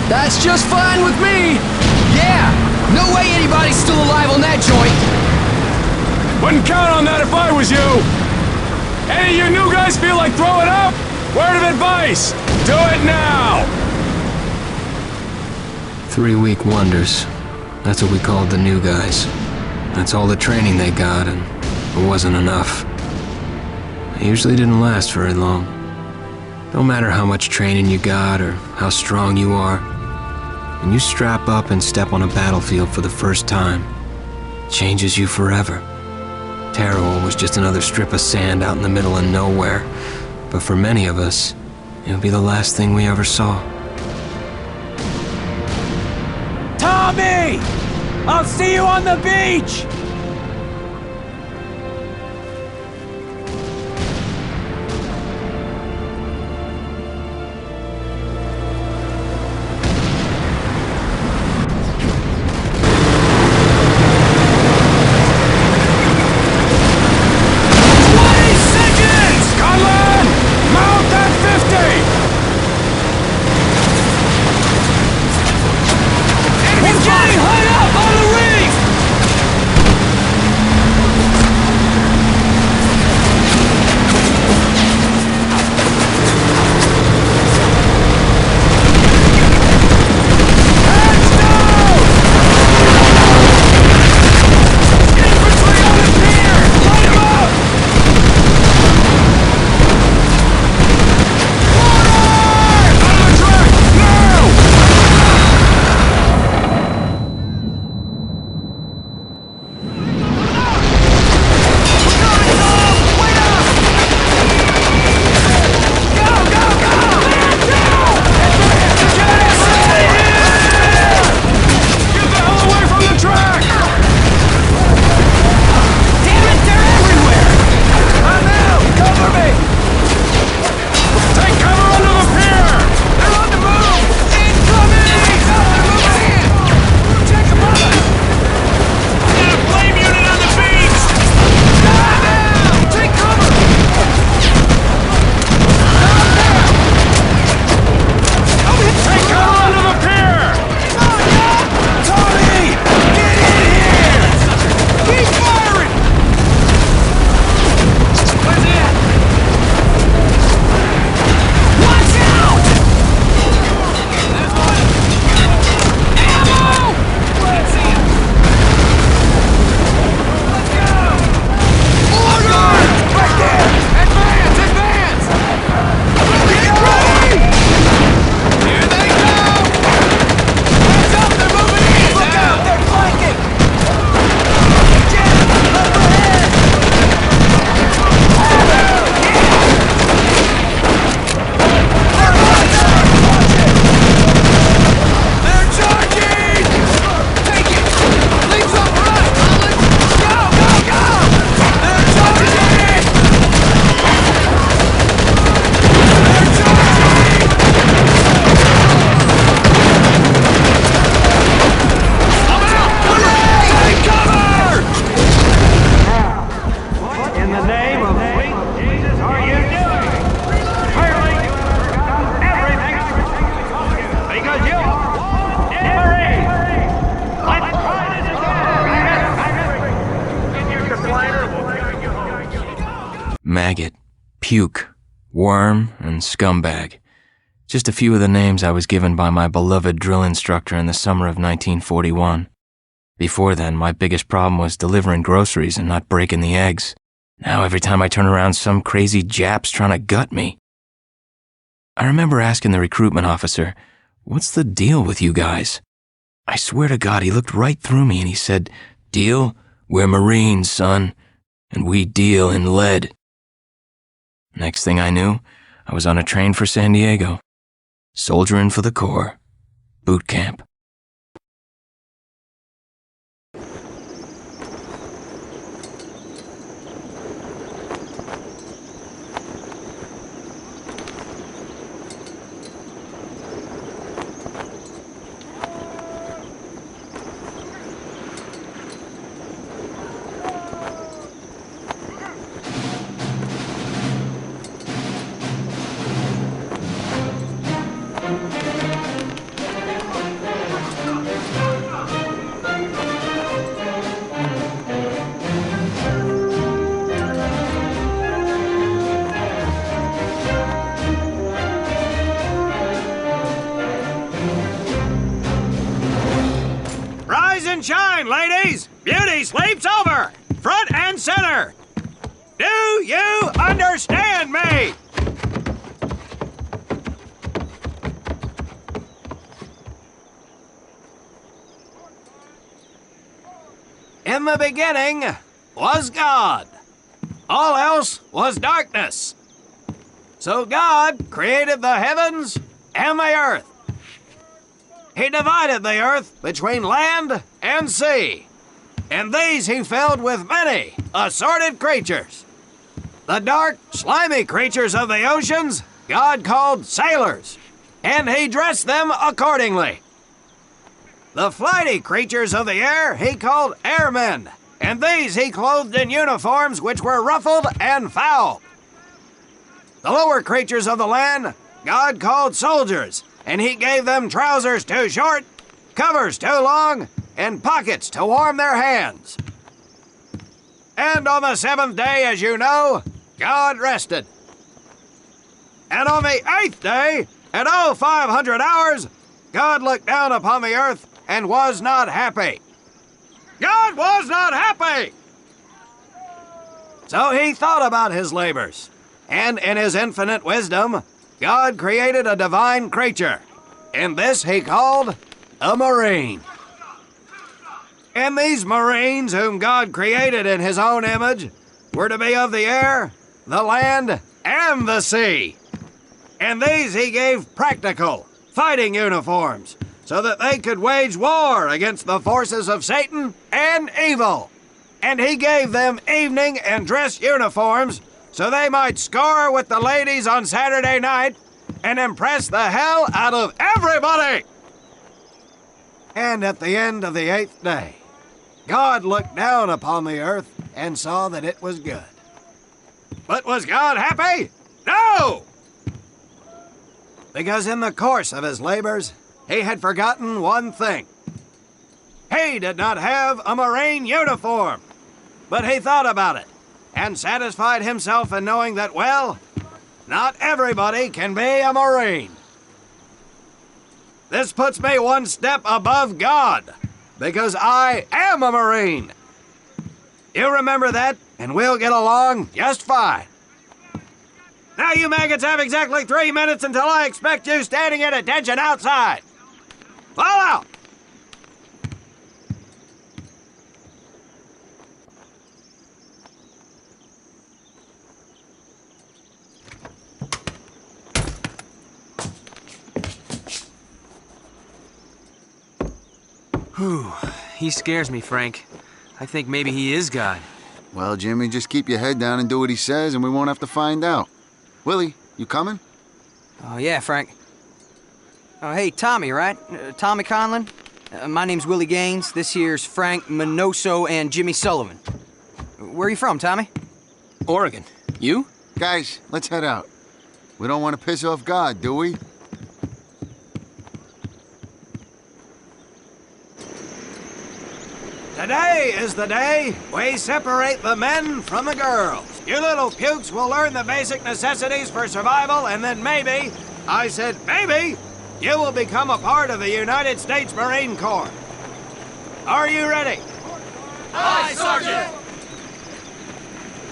That's just fine with me. Yeah, no way anybody's still alive on that joint. Wouldn't count on that if I was you. Any of you new guys feel like throwing up? Word of advice, do it now. 3-week wonders. That's what we called the new guys. That's all the training they got, and it wasn't enough. It usually didn't last very long. No matter how much training you got or how strong you are, when you strap up and step on a battlefield for the first time, it changes you forever. Terror was just another strip of sand out in the middle of nowhere, but for many of us, it would be the last thing we ever saw. Tommy! I'll see you on the beach! Maggot, puke, worm, and scumbag. Just a few of the names I was given by my beloved drill instructor in the summer of 1941. Before then, my biggest problem was delivering groceries and not breaking the eggs. Now every time I turn around, some crazy Jap's trying to gut me. I remember asking the recruitment officer, "What's the deal with you guys?" I swear to God, he looked right through me and he said, "Deal? We're Marines, son, and we deal in lead." Next thing I knew, I was on a train for San Diego. Soldiering for the Corps. Boot camp. and shine, ladies! Beauty sleeps over! Front and center! Do you understand me? In the beginning was God. All else was darkness. So God created the heavens and the earth. He divided the earth between land and sea, and these he filled with many assorted creatures. The dark, slimy creatures of the oceans God called sailors, and he dressed them accordingly. The flighty creatures of the air he called airmen, and these he clothed in uniforms which were ruffled and foul. The lower creatures of the land God called soldiers, and he gave them trousers too short, covers too long, and pockets to warm their hands. And on the seventh day, as you know, God rested. And on the eighth day, at 0500 hours, God looked down upon the earth and was not happy. God was not happy! So he thought about his labors, and in his infinite wisdom, God created a divine creature, and this he called a Marine. And these Marines, whom God created in his own image, were to be of the air, the land, and the sea. And these he gave practical, fighting uniforms, so that they could wage war against the forces of Satan and evil. And he gave them evening and dress uniforms, so they might score with the ladies on Saturday night and impress the hell out of everybody. And at the end of the eighth day, God looked down upon the earth and saw that it was good. But was God happy? No! Because in the course of his labors, he had forgotten one thing. He did not have a Marine uniform, but he thought about it and satisfied himself in knowing that, well, not everybody can be a Marine. This puts me one step above God, because I am a Marine. You remember that, and we'll get along just fine. Now you maggots have exactly 3 minutes until I expect you standing at attention outside. Fall out! Whew. He scares me, Frank. I think maybe he is God. Well, Jimmy, just keep your head down and do what he says, and we won't have to find out. Willie, you coming? Oh, yeah, Frank. Oh, hey, Tommy, right? Tommy Conlon? My name's Willie Gaines. This here's Frank Minoso and Jimmy Sullivan. Where are you from, Tommy? Oregon. You? Guys, let's head out. We don't want to piss off God, do we? Today is the day we separate the men from the girls. You little pukes will learn the basic necessities for survival, and then maybe, I said maybe, you will become a part of the United States Marine Corps. Are you ready? Aye, Sergeant!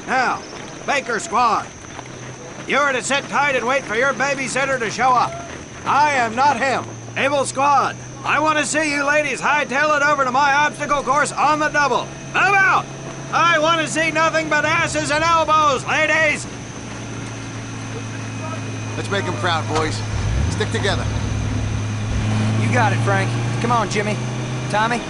Now, Baker Squad, you are to sit tight and wait for your babysitter to show up. I am not him. Able Squad, I want to see you ladies hightail it over to my obstacle course on the double. Move out! I want to see nothing but asses and elbows, ladies! Let's make him proud, boys. Stick together. You got it, Frank. Come on, Jimmy. Tommy?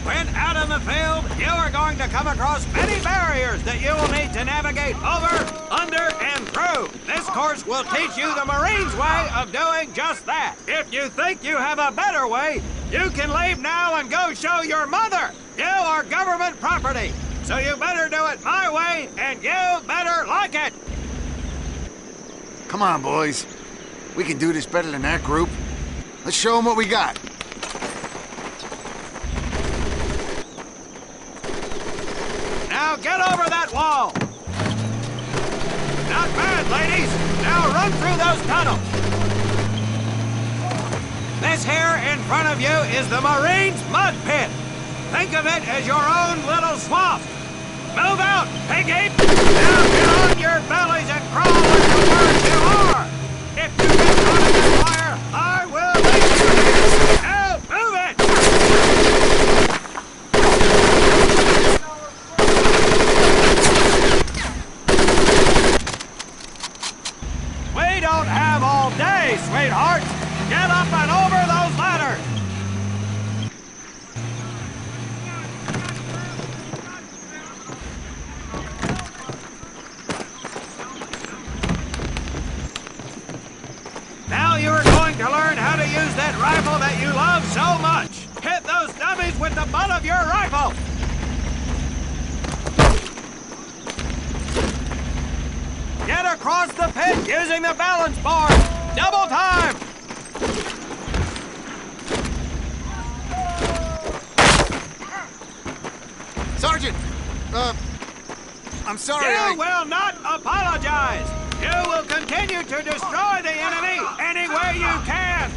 When out in the field, you are going to come across many barriers that you will need to navigate over, under, and through. This course will teach you the Marines' way of doing just that. If you think you have a better way, you can leave now and go show your mother. You are government property, so you better do it my way, and you better like it. Come on, boys. We can do this better than that group. Let's show them what we got. Now get over that wall. Not bad, ladies. Now run through those tunnels. This here in front of you is the Marines' mud pit. Think of it as your own little swamp. Move out, piggy! Now get on your bellies and crawl with the birds you are. If you get caught in this fire, I will leave you. Now move it! We don't have all day, sweetheart. Get up and over those ladders. Now you are going to learn how to use that rifle that you love so much. Hit those dummies with the butt of your rifle. Get across the pit using the balance board. Double time. Sergeant! I'm sorry, You will not apologize. You will continue to destroy the enemy any way you can.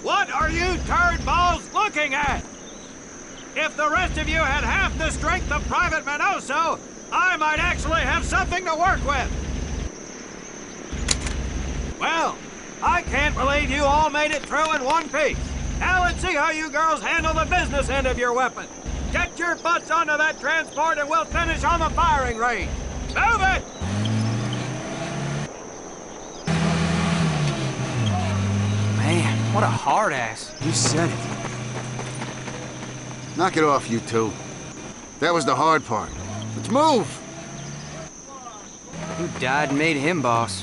What are you turd balls looking at? If the rest of you had half the strength of Private Minoso, I might actually have something to work with. Well, I can't believe you all made it through in one piece. Now let's see how you girls handle the business end of your weapon. Get your butts onto that transport and we'll finish on the firing range. Move it! Man, what a hard ass. You said it. Knock it off, you two. That was the hard part. Let's move! Who died and made him boss?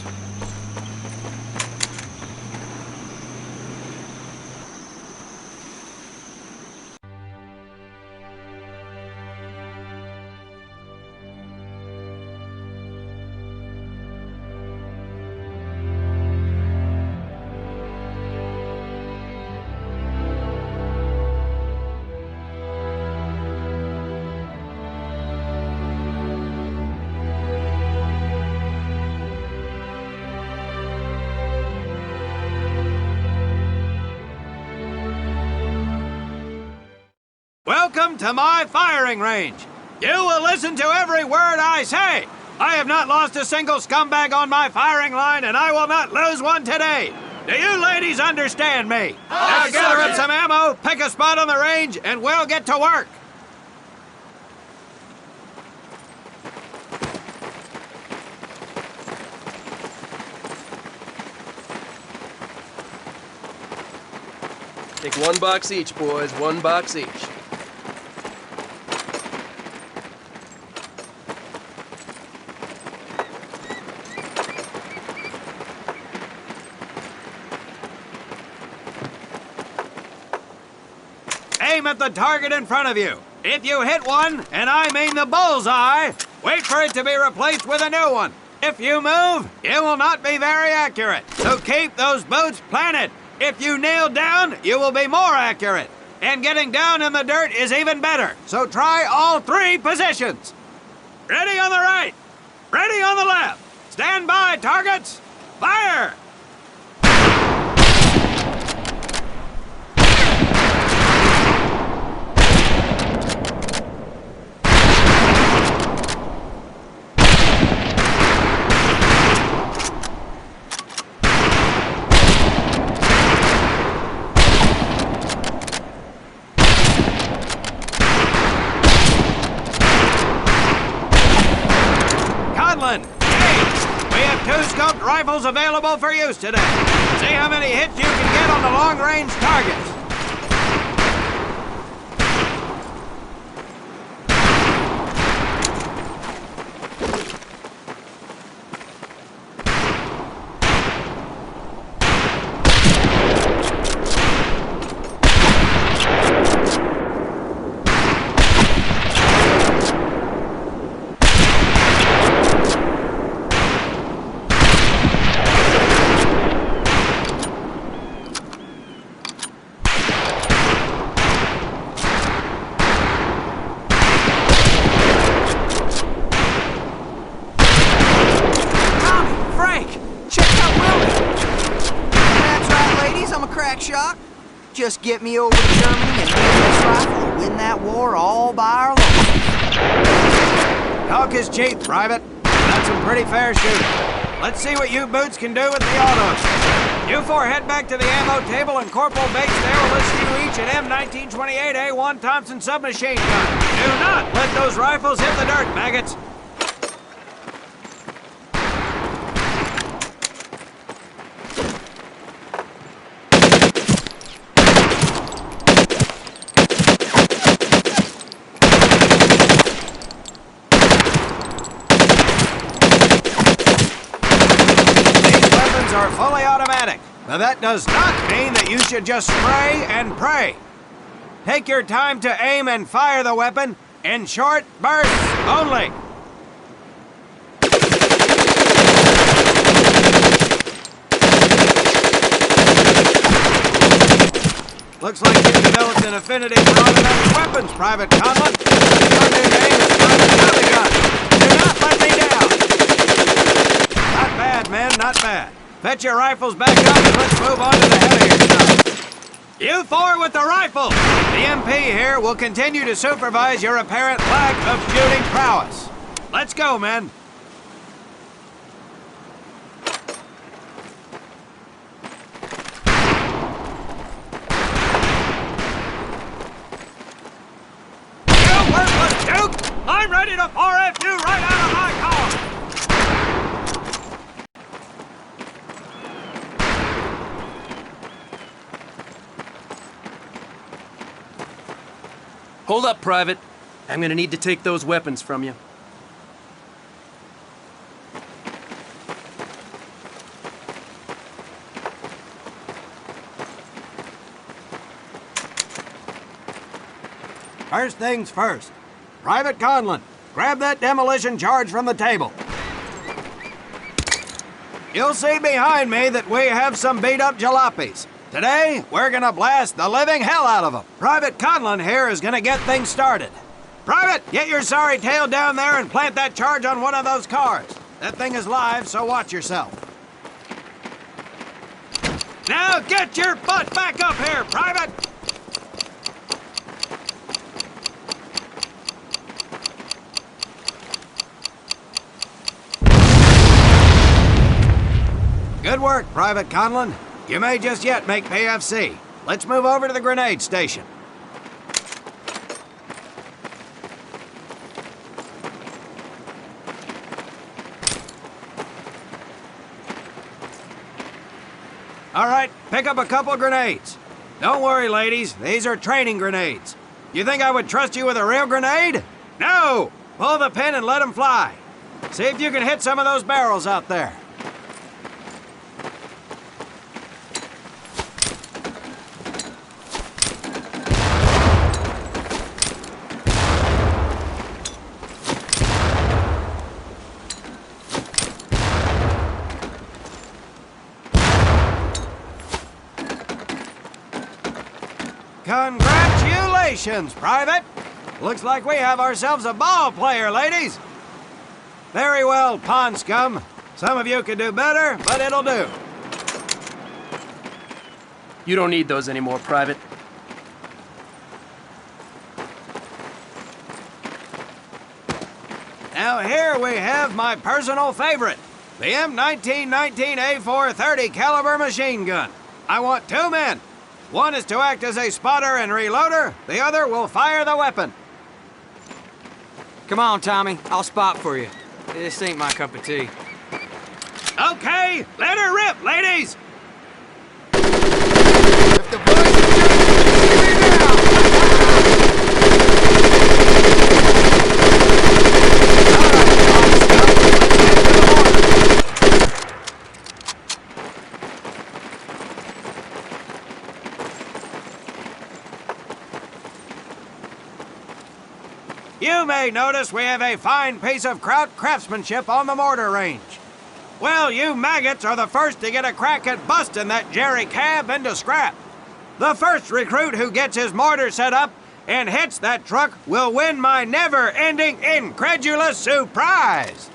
Welcome to my firing range. You will listen to every word I say. I have not lost a single scumbag on my firing line, and I will not lose one today. Do you ladies understand me? Now gather up some ammo, pick a spot on the range, and we'll get to work. Take 1 box each, boys. 1 box each. Aim at the target in front of you. If you hit one, and I mean the bullseye, wait for it to be replaced with a new one. If you move, it will not be very accurate. So keep those boots planted. If you nail down, you will be more accurate. And getting down in the dirt is even better. So try all 3 positions. Ready on the right. Ready on the left. Stand by, targets. Fire! We have 2 scoped rifles available for use today. See how many hits you can get on the long-range targets. just get me over to Germany and use this rifle and win that war all by our law. Talk is cheap, Private. That's some pretty fair shooting. Let's see what you boots can do with the autos. You four head back to the ammo table and Corporal Bates there will listen you each an M1928A1 Thompson submachine gun. Do not let those rifles hit the dirt, maggots. Are fully automatic, but that does not mean that you should just spray and pray. Take your time to aim and fire the weapon in short bursts only. Looks like you've developed an affinity for automatic weapons, Private Conlon. Your new name is Private Tommy Gun. Do not let me down. Not bad, men, not bad. Fetch your rifles back up and let's move on to the heavier stuff. You four with the rifle! The MP here will continue to supervise your apparent lack of shooting prowess. Let's go, men. You worthless Duke! I'm ready to 4F you right out of my collar! Hold up, Private. I'm gonna need to take those weapons from you. First things first. Private Conlon, grab that demolition charge from the table. You'll see behind me that we have some beat-up jalopies. Today, we're gonna blast the living hell out of them. Private Conlon here is gonna get things started. Private, get your sorry tail down there and plant that charge on one of those cars. That thing is live, so watch yourself. Now get your butt back up here, Private! Good work, Private Conlon. You may just yet make PFC. Let's move over to the grenade station. All right, pick up a couple grenades. Don't worry, ladies. These are training grenades. You think I would trust you with a real grenade? No! Pull the pin and let them fly. See if you can hit some of those barrels out there. Congratulations, Private! Looks like we have ourselves a ball player, ladies! Very well, pond scum. Some of you could do better, but it'll do. You don't need those anymore, Private. Now here we have my personal favorite, the M1919A430 caliber machine gun. I want two men. One is to act as a spotter and reloader, the other will fire the weapon. Come on, Tommy. I'll spot for you. This ain't my cup of tea. Okay, let her rip, ladies! If the boys are You may notice we have a fine piece of kraut craftsmanship on the mortar range. Well, you maggots are the first to get a crack at busting that Jerry cab into scrap. The first recruit who gets his mortar set up and hits that truck will win my never-ending incredulous surprise.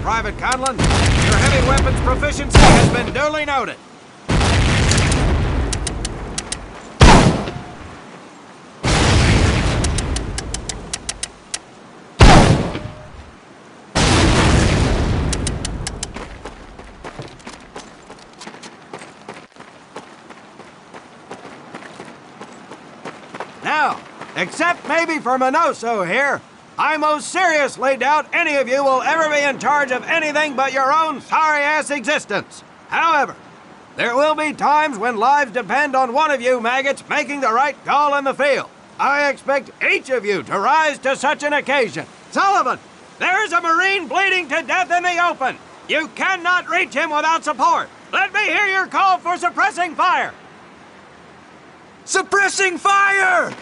Private Conlon. Your heavy weapons proficiency has been duly noted. Now, except maybe for Minoso here, I most seriously doubt any of you will ever be in charge of anything but your own sorry-ass existence. However, there will be times when lives depend on one of you maggots making the right call in the field. I expect each of you to rise to such an occasion. Sullivan, there is a Marine bleeding to death in the open. You cannot reach him without support. Let me hear your call for suppressing fire. Suppressing fire!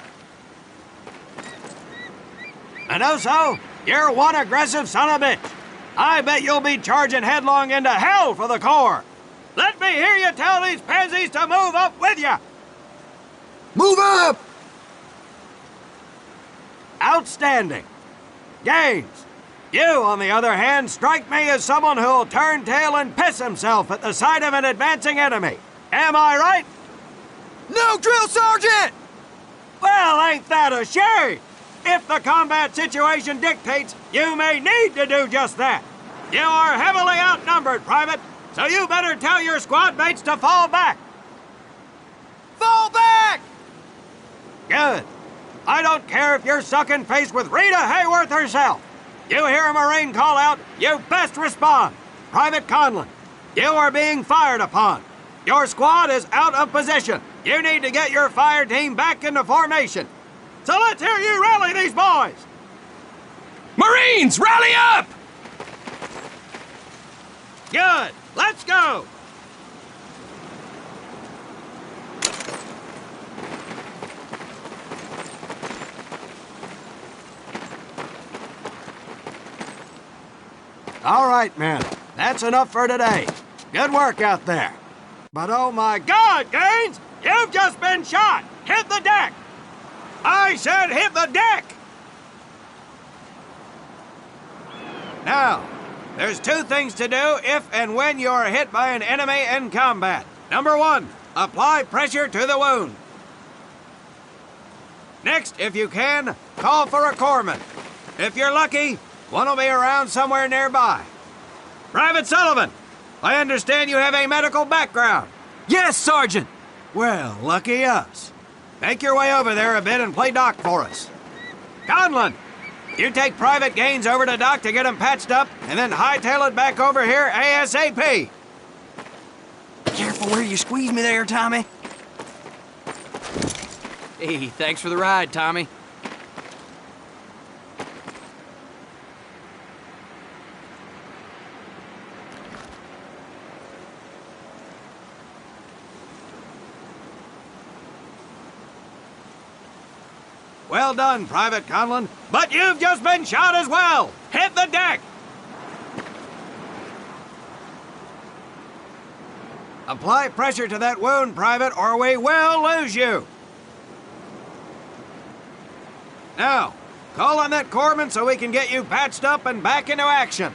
Minoso, you're one aggressive son of a bitch. I bet you'll be charging headlong into hell for the Corps. Let me hear you tell these pansies to move up with you. Move up! Outstanding. Gaines, you, on the other hand, strike me as someone who'll turn tail and piss himself at the sight of an advancing enemy. Am I right? No, Drill Sergeant! Well, ain't that a shame? If the combat situation dictates, you may need to do just that. You are heavily outnumbered, Private, so you better tell your squad mates to fall back. Fall back! Good. I don't care if you're sucking face with Rita Hayworth herself. You hear a Marine call out, you best respond. Private Conlon, you are being fired upon. Your squad is out of position. You need to get your fire team back into formation. So let's hear you rally these boys. Marines, rally up! Good. Let's go. All right, men. That's enough for today. Good work out there. But oh my God, Gaines! You've just been shot! Hit the deck! I said hit the deck! Now, there's two things to do if and when you're hit by an enemy in combat. Number one, apply pressure to the wound. Next, if you can, call for a corpsman. If you're lucky, one will be around somewhere nearby. Private Sullivan, I understand you have a medical background. Yes, Sergeant! Well, lucky us. Make your way over there a bit and play doc for us. Conlon, you take Private Gaines over to doc to get him patched up, and then hightail it back over here ASAP. Careful where you squeeze me there, Tommy. Hey, thanks for the ride, Tommy. Well done, Private Conlon, but you've just been shot as well. Hit the deck. Apply pressure to that wound, Private, or we will lose you. Now, call on that corpsman so we can get you patched up and back into action.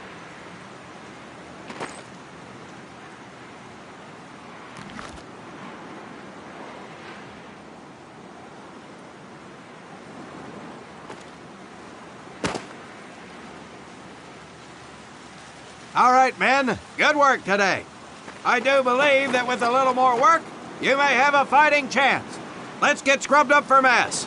All right, men. Good work today. I do believe that with a little more work, you may have a fighting chance. Let's get scrubbed up for mass.